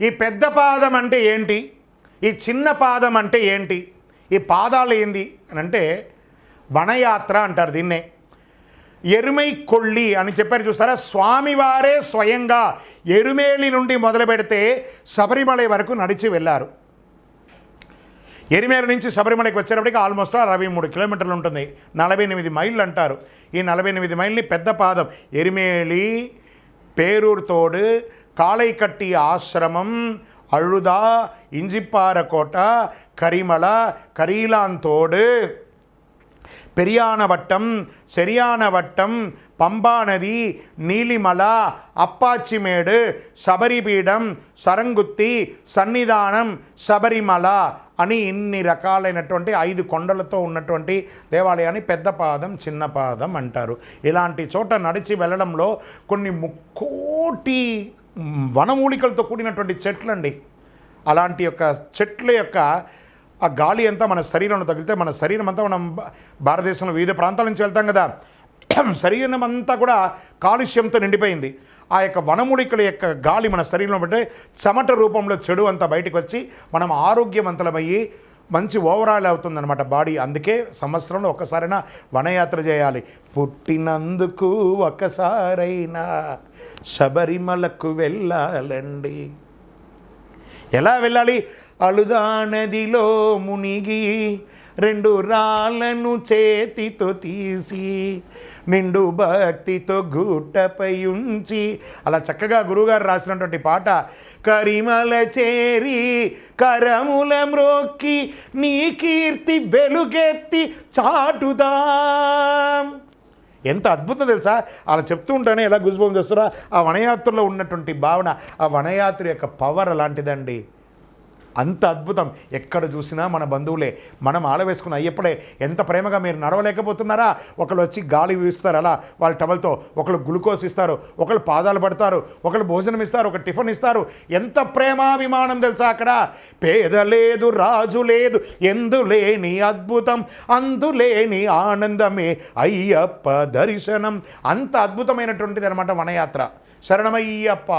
ఈ పెద్ద పాదం అంటే ఏంటి, ఈ చిన్న పాదం అంటే ఏంటి, ఈ పాదాలు ఏంది అని అంటే వనయాత్ర అంటారు దీన్నే. ఎరుమై కొళ్ళి అని చెప్పారు చూస్తారా, స్వామివారే స్వయంగా ఎరుమేలి నుండి మొదలు పెడితే శబరిమల వరకు నడిచి వెళ్ళారు. ఎరిమేల నుంచి శబరిమలకి వచ్చేటప్పటికి ఆల్మోస్ట్ 63 కిలోమీటర్లు ఉంటుంది, 48 మైళ్ళు అంటారు. ఈ 48 మైళ్ళని పెద్ద పాదం ఎరిమేలి, పేరూర్తోడు, కాళైకట్టి ఆశ్రమం, అழுదా, ఇంజిప్పారకోట, కరిమల, కరీలాంతోడు, పెరియానవట్టం, సెరియానవట్టం, పంబా నది, నీలిమల, అప్పాచిమేడు, శబరిపీఠం, సరంగుత్తి, సన్నిధానం, శబరిమల అని ఇన్ని రకాలైనటువంటి 5 కొండలతో ఉన్నటువంటి దేవాలయాన్ని పెద్ద పాదం చిన్న పాదం అంటారు. ఇలాంటి చోట నడిచి వెళ్ళడంలో కొన్ని ముక్కోటి వనమూలికలతో కూడినటువంటి చెట్లండి. అలాంటి యొక్క చెట్ల యొక్క ఆ గాలి అంతా మన శరీరంలో తగిలితే మన శరీరం అంతా, మనం భారతదేశంలో వివిధ ప్రాంతాల నుంచి వెళ్తాం కదా, శరీరం అంతా కూడా కాలుష్యంతో నిండిపోయింది. ఆ యొక్క వనమూలికల యొక్క గాలి మన శరీరంలో పెట్టి చెమట రూపంలో చెడు అంతా బయటకు వచ్చి మనం ఆరోగ్యవంతులమయ్యి మంచి ఓవరాల్ అవుతుందన్నమాట బాడీ. అందుకే సంవత్సరంలో ఒక్కసారైనా వనయాత్ర చేయాలి. పుట్టినందుకు ఒకసారైనా శబరిమలకు వెళ్ళాలండి. ఎలా వెళ్ళాలి? అழுదా నదిలో మునిగి 2 రాళ్ళను చేతితో తీసి నిండు భక్తితో గుట్టపై ఉంచి, అలా చక్కగా గురువుగారు రాసినటువంటి పాట. కరిమల చేరి కరముల మ్రోక్కి నీ కీర్తి వెలుగెత్తి చాటుదాం. ఎంత అద్భుతం తెలుసా, అలా చెప్తూ ఉంటానే ఎలా గుజ్బం చేస్తారా. ఆ వనయాత్రలో ఉన్నటువంటి భావన, ఆ వనయాత్ర యొక్క పవర్ అలాంటిదండి. అంత అద్భుతం. ఎక్కడ చూసినా మన బంధువులే. మనం ఆలవేసుకున్న అయ్యప్పుడే ఎంత ప్రేమగా మీరు నడవలేకపోతున్నారా, ఒకళ్ళు వచ్చి గాలి వీస్తారు అలా వాళ్ళ టవల్తో, ఒకళ్ళు గ్లూకోజ్ ఇస్తారు, ఒకళ్ళు పాదాలు పడతారు, ఒకళ్ళు భోజనం ఇస్తారు, ఒక టిఫిన్ ఇస్తారు. ఎంత ప్రేమాభిమానం తెలుసా అక్కడ. పేద లేదు రాజు లేదు ఎందులేని అద్భుతం అందులేని ఆనందమే అయ్యప్ప దర్శనం. అంత అద్భుతమైనటువంటిది అనమాట వనయాత్ర. శరణమయ్యప్ప.